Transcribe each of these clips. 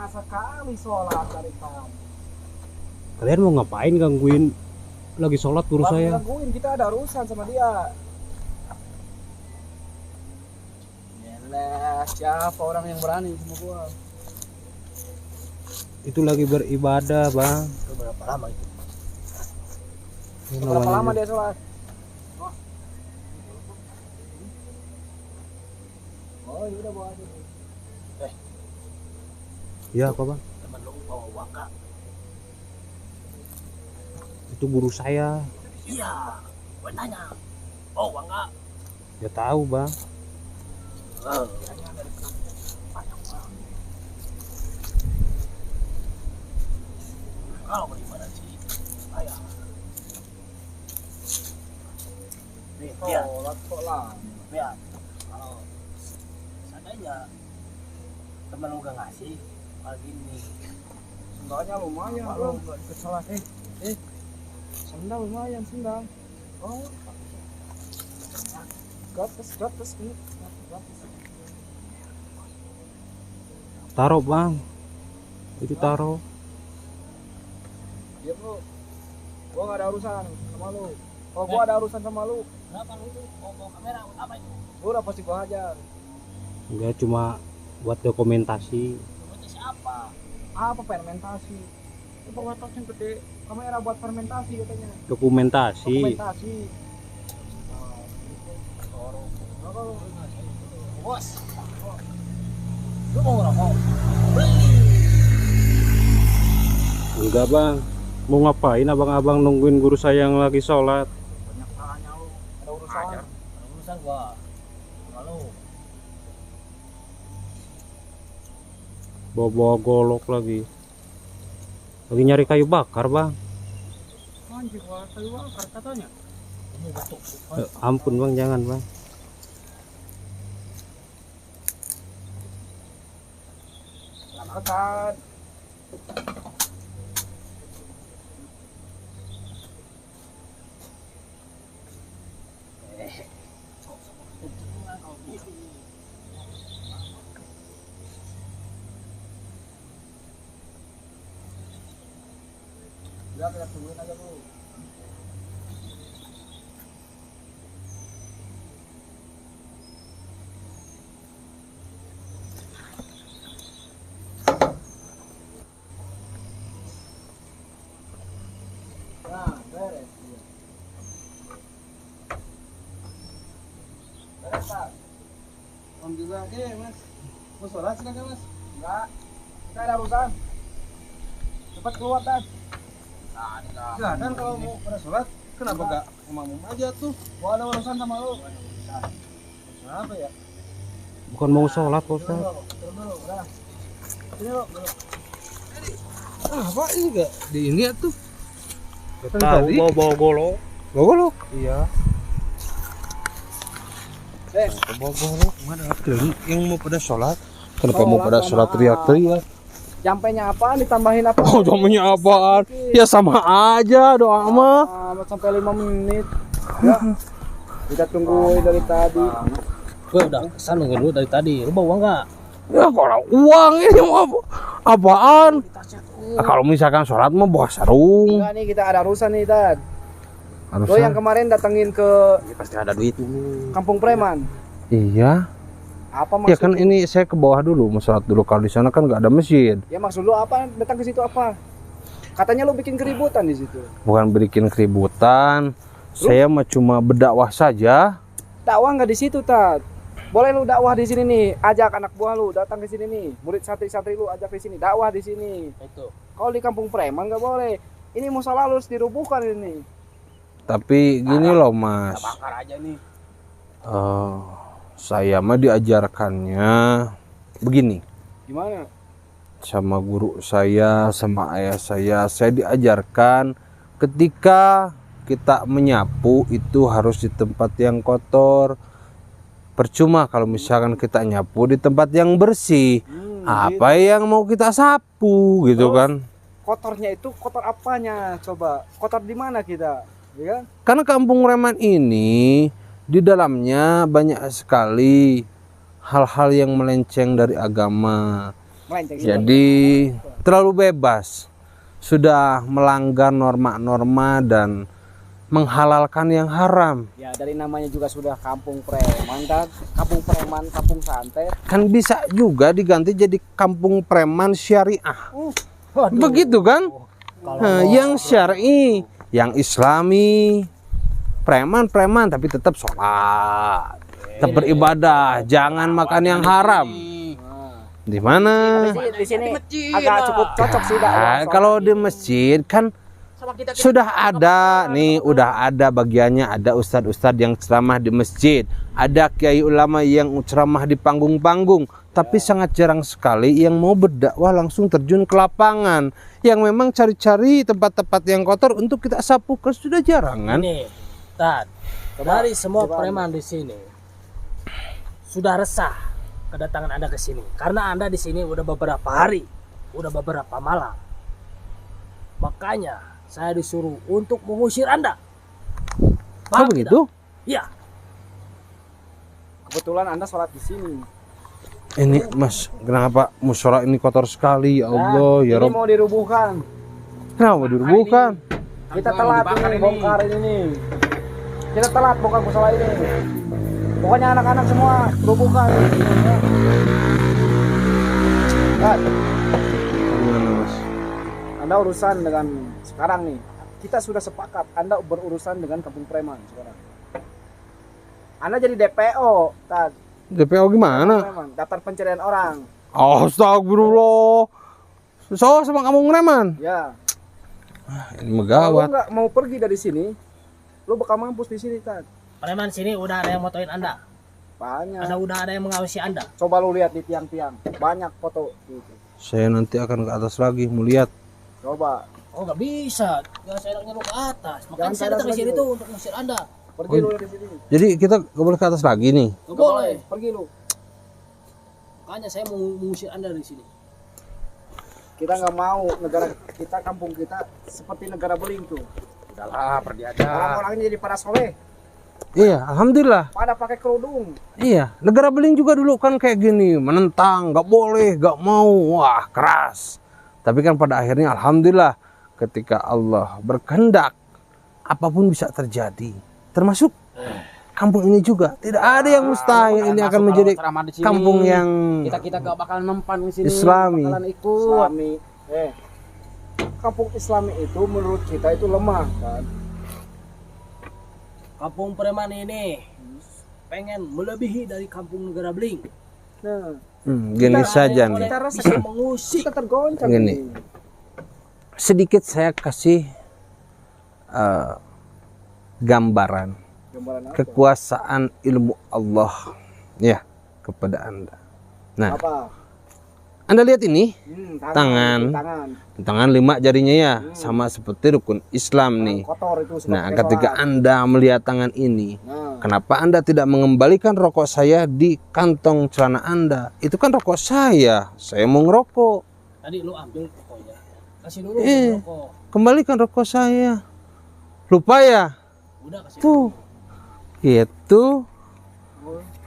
sekali sholat dari tadi. Kalian mau ngapain gangguin lagi sholat guru Bukan saya? gangguin, kita ada urusan sama dia. Yelah, siapa orang yang berani sama gua? Itu lagi beribadah, Bang. Itu berapa lama itu? Ini Berapa namanya lama dia sholat? Oh, iya udah bawa aja. Iya, apa Bang? Temen lu bawa waka. Itu guru saya. Iya, gua nanya. Oh, waka. Ya tahu, Bang. Kalau bagaimana sih? Ayah. Nih, lihat. Kok lah. Lihat. Kalau seandainya temen lu gak ngasih, kayak gini. Sendalnya lumayan, bro. Kesalah. Sendal lumayan, sendal. Oh. Gates ini. Taruh, Bang. Itu taruh. Diam lu. Gua gak ada urusan sama lu. Kalau gua ada urusan sama lu, kenapa lu tuh bawa kamera apa itu? Gua udah pasti gua hajar. Enggak, cuma buat dokumentasi. Dokumentasi apa? Apa fermentasi? Fermentasi yang gede. Kamera buat fermentasi katanya. Dokumentasi. Dokumentasi. Bos. Lu mau ngerokok? Enggak, Bang. Mau ngapain abang-abang nungguin guru saya yang lagi sholat? Banyak salahnya lu. Ada urusan. Ada urusan gua. Sama lu. Bawa-bawa golok lagi. Lagi nyari kayu bakar, Bang. Anjir, gua kayu bakar katanya. Ini betul. Ampun, Bang, jangan, Bang. Selamat. Ya, kita tungguin aja bu. Nah, beres. Beres, Pak. Alhamdulillah, oke, Mas. Mau sholat silakan, Mas. Enggak. Kita ada urusan. Cepat keluar, Dan. Nah, kan kalau mau pada sholat, kenapa enggak umum aja tuh? Gua ada urusan sama lu. Urusan apa ya? Bukan mau sholat, Pak Ustaz. Turun dulu, udah. Sini lu, dulu. Apa ini enggak di ini tuh? Tahu bawa golok. Bawa golok. Iya. Bawa golok. Mana yang mau pada sholat? Kenapa mau pada sholat teriak-teriak? Jampenya apaan ditambahin apa? Oh, jamunya apaan? Ya sama aja doa mah. Sampai 5 menit. Ya. Kita tunggu dari tadi. Gue udah kesan nungguin lu dari tadi. Lu bawa enggak? Ya kalau uang ini mau apaan? Nah, kalau misalkan sholat mah bawa sarung. Enggak nih, kita ada urusan nih, Dad. Lo Harusnya. yang kemarin datengin ke Ya, pasti ada duit dulu. Kampung Preman. Iya. Apa maksud? Ya kan ini saya ke bawah dulu, mau sholat dulu. Kalau di sana kan nggak ada masjid. Ya maksud lu apa? Datang ke situ apa? Katanya lu bikin keributan di situ. Bukan bikin keributan. Saya mah cuma berdakwah saja. Dakwah nggak di situ, Tad. Boleh lu dakwah di sini nih. Ajak anak buah lu datang ke sini nih. Murid santri-santri lu ajak di sini. Dakwah di sini. Itu. Kalau di Kampung Preman nggak boleh. Ini musola lu harus dirubuhkan ini. Tapi gini loh Mas. Kita bakar aja nih. Saya mah diajarkannya begini. Gimana? Sama guru saya, sama ayah saya diajarkan ketika kita menyapu itu harus di tempat yang kotor. Percuma kalau misalkan kita nyapu di tempat yang bersih. Apa yang mau kita sapu gitu kan? Kotornya itu kotor apanya? Coba. Kotor di mana kita? Ya kan? Karena Kampung Preman ini di dalamnya banyak sekali hal-hal yang melenceng dari agama. Melenceng. Jadi terlalu bebas, sudah melanggar norma-norma dan menghalalkan yang haram. Ya dari namanya juga sudah kampung preman kan, kampung preman, kampung santet. Kan bisa juga diganti jadi kampung preman syariah. Waduh. Begitu kan? Yang syar'i, yang islami, preman-preman tapi tetap sholat, tetap beribadah, jangan makan yang haram. Di mana? Di sini agak cukup cocok sih Nah, kalau di masjid kan sudah ada nih, udah ada bagiannya, ada ustadz-ustadz yang ceramah di masjid, ada kiai ulama yang ceramah di panggung-panggung, tapi sangat jarang sekali yang mau berdakwah langsung terjun ke lapangan, yang memang cari-cari tempat-tempat yang kotor untuk kita sapu, kan sudah jarang kan? Ini, Tad, dari semua preman di sini sudah resah kedatangan Anda ke sini, karena Anda di sini udah beberapa hari, udah beberapa malam. Makanya saya disuruh untuk mengusir Anda. Oh begitu? Iya. Kebetulan Anda sholat di sini. Ini Mas, kenapa musyola ini kotor sekali? Ya Allah, ya Ini Rabb. mau dirubuhkan. Kenapa dirubuhkan? Kita telat ini bongkar ini. Kita telat bongkar musola ini. Pokoknya anak-anak semua rubuhkan. Kan, Gimana Mas? Anda urusan dengan sekarang nih. Kita sudah sepakat Anda berurusan dengan kampung preman sekarang. Anda jadi DPO, Tad. DPO gimana? Preman, daftar pencarian orang. Astagfirullah. So sama kamu ngereman. Ya. Ini Kalau megawat. lu nggak mau pergi dari sini, lu bakal mampus di sini, Tad. Preman sini udah ada yang motoin Anda. Banyak. Udah ada yang mengawasi Anda. Coba lu lihat di tiang-tiang, banyak foto gitu. Saya nanti akan ke atas lagi mau lihat. Coba Oh nggak bisa, nggak seenaknya lu ke atas. Makanya Jangan saya ke atas datang ke sini lagi, tuh untuk mengusir Anda. pergi lu dari sini. Jadi kita gak boleh ke atas lagi nih. Nggak boleh. Pergi lu. Makanya saya mau mengusir Anda dari sini. Kita nggak mau negara kita, kampung kita seperti negara beling tuh. Udahlah, pergi aja. Orang-orangnya jadi pada soleh, Iya, alhamdulillah. pada pakai kerudung. Iya, negara beling juga dulu kan kayak gini, menentang, nggak boleh, nggak mau, wah keras. Tapi kan pada akhirnya alhamdulillah, ketika Allah berkehendak, apapun bisa terjadi. Termasuk kampung ini juga. Tidak ada yang mustahil ini akan menjadi kampung yang Kita gak bakal mempan di sini. Islami. Bakalan ikut. Islami. Kampung Islami itu menurut kita itu lemah kan. Kampung preman ini pengen melebihi dari kampung negara beling. Nah, gini saja nih. kita rasa Bisa mengusir. kita tergoncang Gini. nih. Sedikit saya kasih gambaran Gambaran apa? kekuasaan ilmu Allah ya kepada Anda. Nah, Apa? Anda lihat ini, Tangan. tangan 5 jarinya ya, sama seperti rukun Islam nih. Kotor itu. suka Nah, pakai ketika sholat. Anda melihat tangan ini, Nah, kenapa Anda tidak mengembalikan rokok saya di kantong celana Anda? Itu kan rokok saya mau ngerokok. Tadi lu ambil rokoknya. Kasih dulu rokok. Kembalikan rokok saya. Lupa ya? Udah kasih. Tuh. Itu.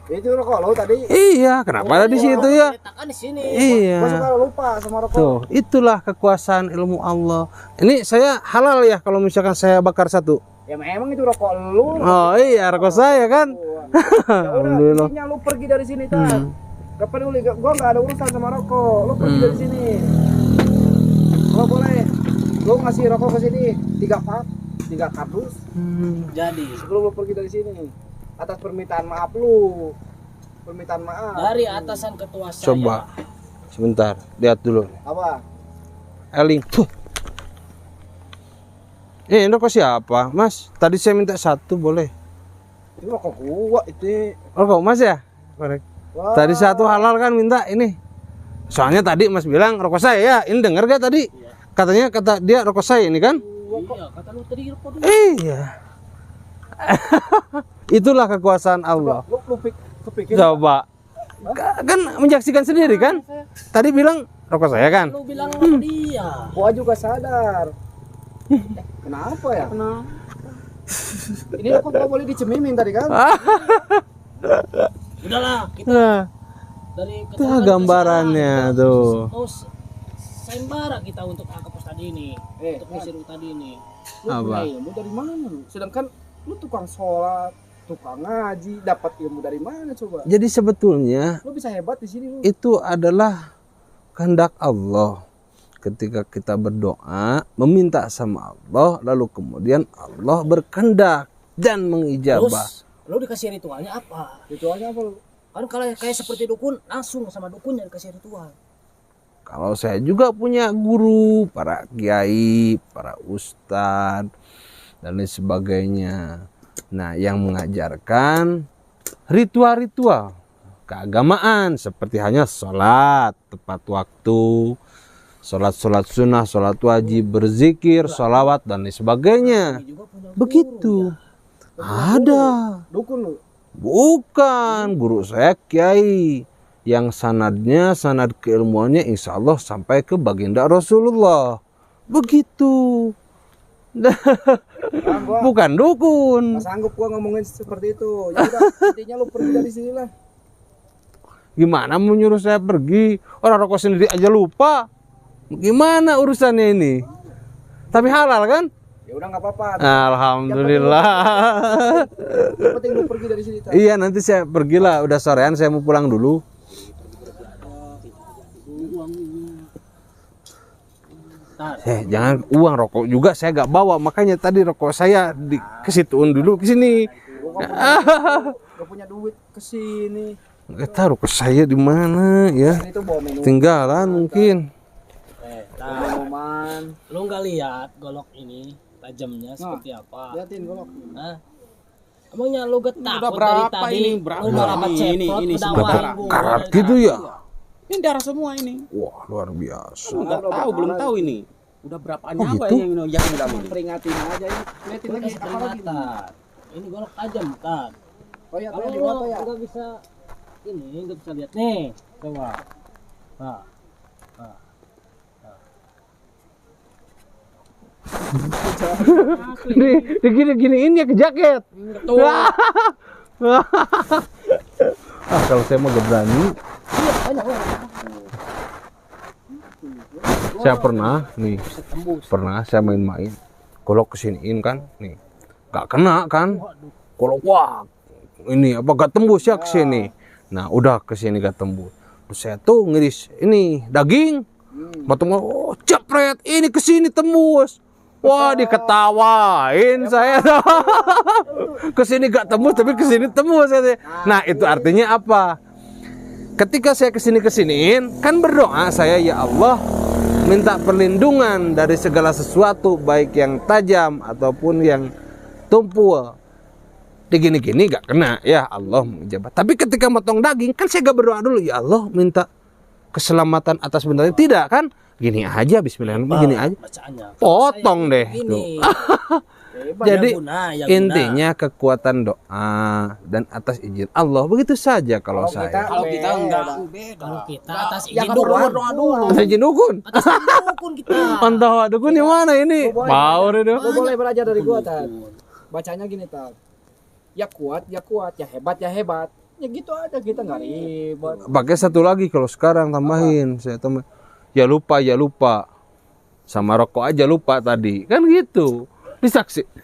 itu rokok lo tadi. Iya, kenapa ada di situ ya? Letakkan di sini. Gua Iya. suka lupa sama rokok. Tuh, itulah kekuasaan ilmu Allah. Ini saya halal ya kalau misalkan saya bakar satu. Ya memang itu rokok lu. Oh iya, rokok saya kan. Ya udah, Alhamdulillah. intinya lu pergi dari sini, Tan. Gak peduli, gua nggak ada urusan sama rokok. Lu pergi dari sini. Kalau boleh, lu ngasih rokok ke sini 3 kardus Jadi sebelum lu pergi dari sini. Atas permintaan maaf lu. Permintaan maaf. dari atasan ketua saya. Coba. Sebentar, lihat dulu. Apa? Eling. Tuh. Rokok siapa? Mas, tadi saya minta satu boleh. Itu rokok gua itu. Rokok Mas ya? Korek. Wah. Tadi satu halal kan minta ini. Soalnya tadi Mas bilang rokok saya ya. Ini dengar gak tadi? Katanya kata dia rokok saya ini kan? Iya, kata lu tadi rokok dulu. Iya. Itulah kekuasaan Allah. Lu kepikir Coba. Kan menyaksikan sendiri kan? Tadi bilang rokok saya kan? Lu bilang sama dia. gua juga sadar. Kenapa ya? Ini rokok gua boleh dicemimin tadi kan? Udahlah, kita Nah, dari Tuh gambarannya tuh. mau sayembara kita untuk angkat ustad ini, Eh, untuk ngusir ustad ini. lu Apa? punya ilmu dari mana lu? Sedangkan lu tukang sholat, tukang ngaji, dapat ilmu dari mana coba? Jadi sebetulnya Lu bisa hebat di sini lu. itu adalah kehendak Allah. Ketika kita berdoa, meminta sama Allah, lalu kemudian Allah berkehendak dan mengijabah. Terus lu dikasih ritualnya apa? Ritualnya apa lu? Kan kalau kayak seperti dukun, langsung sama dukunnya dikasih ritual. Kalau saya juga punya guru, para kiai, para ustadz, dan lain sebagainya. Nah, yang mengajarkan ritual-ritual keagamaan seperti hanya sholat tepat waktu, sholat sunnah, sholat wajib, berzikir, sholawat, dan lain sebagainya. Ini juga punya guru, Begitu. Ada. Dukun lu. Bukan, guru saya kiai yang sanadnya, sanad keilmuannya insya Allah sampai ke baginda Rasulullah. Begitu. Nah, gua Bukan dukun. nggak sanggup gua ngomongin seperti itu. Ya udah, intinya lu pergi dari sini lah. Gimana mau nyuruh saya pergi? Orang rokok sendiri aja lupa. Gimana urusannya ini? Tapi halal kan? Ya udah nggak apa-apa. Alhamdulillah. Yang penting lu pergi dari sini. Tar. Iya, nanti saya pergilah. Udah sorean, saya mau pulang dulu. Jangan uang rokok juga saya gak bawa, makanya tadi rokok saya kesituin dulu ke sini. Gak punya duit ke sini. Nggak tahu rokok saya di mana ya. Ini tuh bawa minum. Tinggalan mungkin. Minuman. Lu nggak lihat golok ini tajamnya seperti apa? Liatin golok. Hah? Emangnya lu takut Udah dari berapa tadi? ini? Berapa? Lu malah Ini ceplok semua darah. Karat gitu ya. Ini darah semua ini. Wah, luar biasa. Enggak tahu, belum tahu ini. Udah berapa nyawa gitu? yang udah ini. Peringatin aja ini. Liatin lagi Kasih apa lagi? peringatan. Ini golok tajam, Tad. Oh ya, Kalau tanya di lu mata ya. nggak bisa ini, nggak bisa lihat nih, coba. Nah, Gini-giniin ya ke jaket. betul. Kalau saya mau gak berani. Saya pernah saya main-main. Golok kesiniin kan, nih. Gak kena kan? Golok wah. Ini apa gak tembus ya ke sini. Nah, udah ke sini gak tembus. Terus saya tuh ngiris ini daging. Matang, oh cepret, ini ke sini tembus. Wah, diketawain saya. Kesini gak tembus tapi kesini tembus. Nah, itu artinya apa? Ketika saya kesiniin, kan berdoa saya, ya Allah, minta perlindungan dari segala sesuatu, baik yang tajam ataupun yang tumpul. Digini-gini gak kena, ya Allah menjabat. Tapi ketika motong daging, kan saya gak berdoa dulu, ya Allah minta keselamatan atas benda ini. Tidak kan? Gini aja, bismillahirrahmanirrahim, gini aja. Bacaannya. Potong deh. Ini. Jadi yang intinya kekuatan doa dan atas izin Allah, begitu saja kalau saya. Kalau kita enggak beda. Kalau kita atas Ya, izin kalau dukun. doa dulu. Atas izin dukun. Atas izin dukun kita. Mantap, dukun di mana ini? Power itu. Lu boleh belajar dari gua, Tad. Bacanya gini, Tad. Ya kuat, ya hebat, ya hebat. Ya gitu aja, kita nggak ribet. Pakai satu lagi kalau sekarang tambahin, saya tambah. Ya lupa. Sama rokok aja lupa tadi. Kan gitu. Disaksikan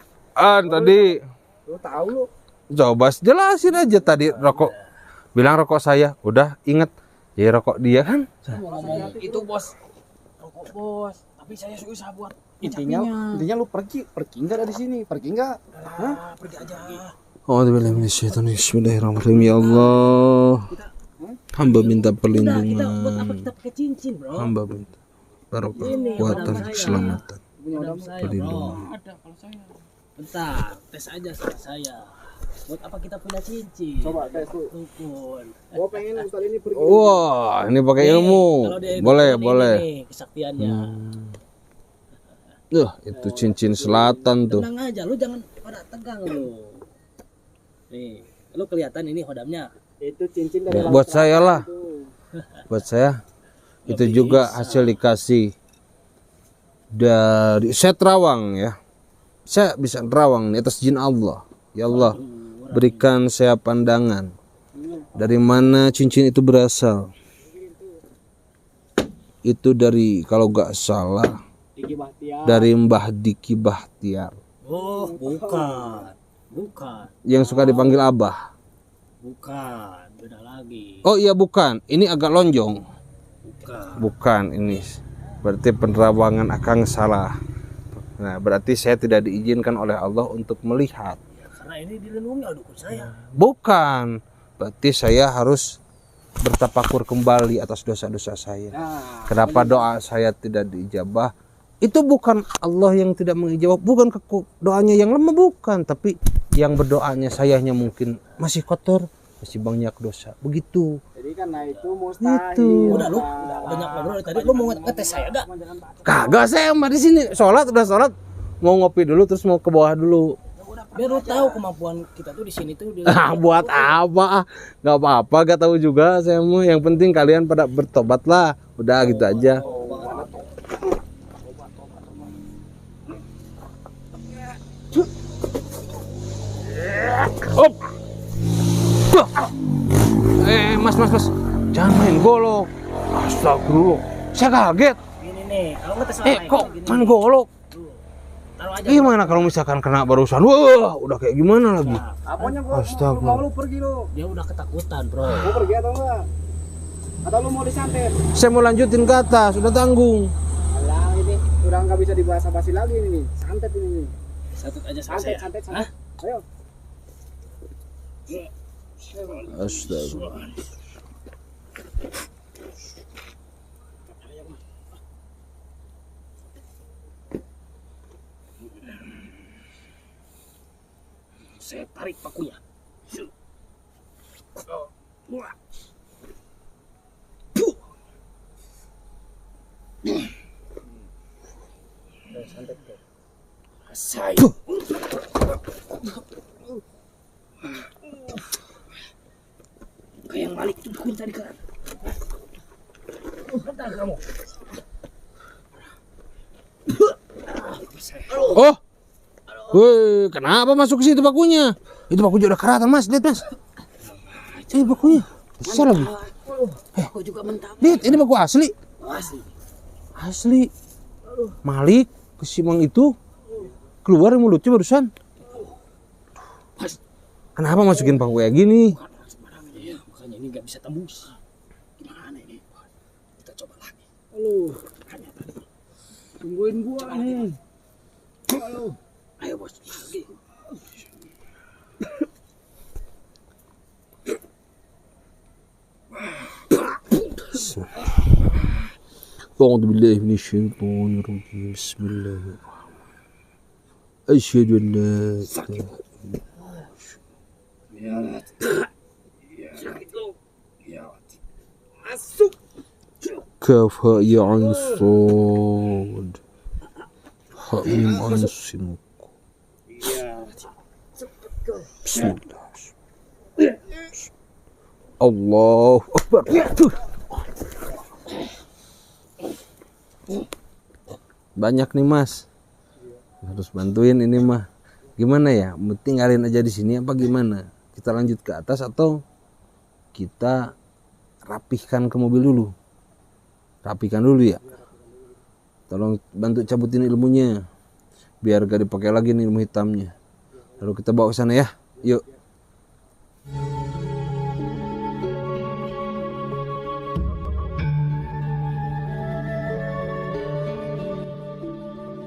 tadi. Lu tahu lu. Coba jelasin aja tadi rokok. Bilang rokok saya, udah inget. Ya rokok dia kan. Ngomong itu bos. Rokok bos. Tapi saya susah buat Intinya lu pergi enggak dari sini? Pergi enggak? Hah? pergi aja. Bismillahirrahmanirrahim. Ya Allah. Hamba minta Udah, kita buat apa perlindungan. kita pakai cincin, bro? Hamba minta barokah, Ini, kekuatan, hodam saya. keselamatan, Hodam saya, bro. perlindungan. Ada kalau saya. Bentar, tes aja sama saya. Buat apa kita punya cincin? Coba tes lu. Dukun. Gua pengen Ustaz ini pergi. Wah, ini pakai Nih, ilmu. kalau dia Boleh, dukun boleh. Ini, kesaktiannya. Itu cincin selatan tuh. Tenang aja, lu jangan pada tegang lu. Nih, lu kelihatan ini hodamnya. Itu cincin dari Buat saya lah. Tuh. Buat saya itu juga hasil dikasih dari saya terawang ya. Saya bisa terawang di atas izin Allah. Ya Allah, berikan saya pandangan Dari mana cincin itu berasal? Itu dari, kalau gak salah, Diki Bahtiar. dari Mbah Diki Bahtiar. Oh, bukan. Bukan. Yang suka dipanggil Abah. Bukan. Beda lagi. Oh iya bukan, ini agak lonjong. Bukan. Bukan ini. Berarti penerawangan Akang salah. Nah, berarti saya tidak diizinkan oleh Allah untuk melihat. Ya, karena ini dilindungi oleh dukun saya. Bukan. Berarti saya harus bertafakur kembali atas dosa-dosa saya. Kenapa doa saya tidak diijabah? Itu bukan Allah yang tidak mengijabah, bukan doanya yang lemah, bukan, tapi yang berdoanya sayanya mungkin masih kotor, masih banyak dosa. Begitu. Jadi karena itu mustahil. Itu. Udah lu, banyak ngobrol tadi. Lu mau ngetes saya gak? Kagak, saya mah di sini sholat, udah sholat, mau ngopi dulu terus mau ke bawah dulu. Biar lu tahu kemampuan kita tuh di sini tuh. Buat apa? Gak apa-apa, gak tahu juga saya mau. Yang penting kalian pada bertobat lah. Udah gitu aja. Op. Mas. Jangan main golok. Astagfirullah. Saya kaget. Ini nih, kalau ngetes sama Kok gini. main golok? Taruh aja. Gimana kalau misalkan kena barusan? Wah, udah kayak gimana lagi? Apanya gua Astaga. mau lu pergi lu? Dia udah ketakutan, bro. Mau pergi atau enggak? Atau lu mau disantet? Saya mau lanjutin ke atas, udah tanggung. Alah ini udah nggak bisa dibahas basi lagi ini nih. Santet ini nih. Satu aja sama saya. Santet. Hah? Ayo. Astaga. Saya tarik pakunya. Saya. Kayak yang balik itu dukun tadi kan. Bentar kamu. Oh. Woi, kenapa masuk ke situ pakunya? Itu pakunya udah keratan, Mas. Lihat, Mas. Ini pakunya. Besar lagi. Aku juga mentah. Lihat, ini paku asli. Asli. Asli. Malik kesimang itu keluar mulutnya barusan. Kenapa masukin paku kayak gini? Ya, makanya ini nggak bisa tembus. Gimana ini? Kita coba lagi. Halo. Tungguin gua nih. Halo. Ayo bos, lagi. أعوذ بالله من الشيطان الرجيم بسم الله الرحمن أشهد أن لا إله كاف هاء يا عين صاد حاء ميم عين سين بسم الله الله أكبر. Banyak nih Mas, harus bantuin ini mah. Gimana ya? Tinggalin aja di sini apa gimana? Kita lanjut ke atas atau kita rapihkan ke mobil dulu? Rapikan dulu ya. Tolong bantu cabutin ilmunya, biar gak dipakai lagi nih ilmu hitamnya. Lalu kita bawa ke sana ya. Yuk.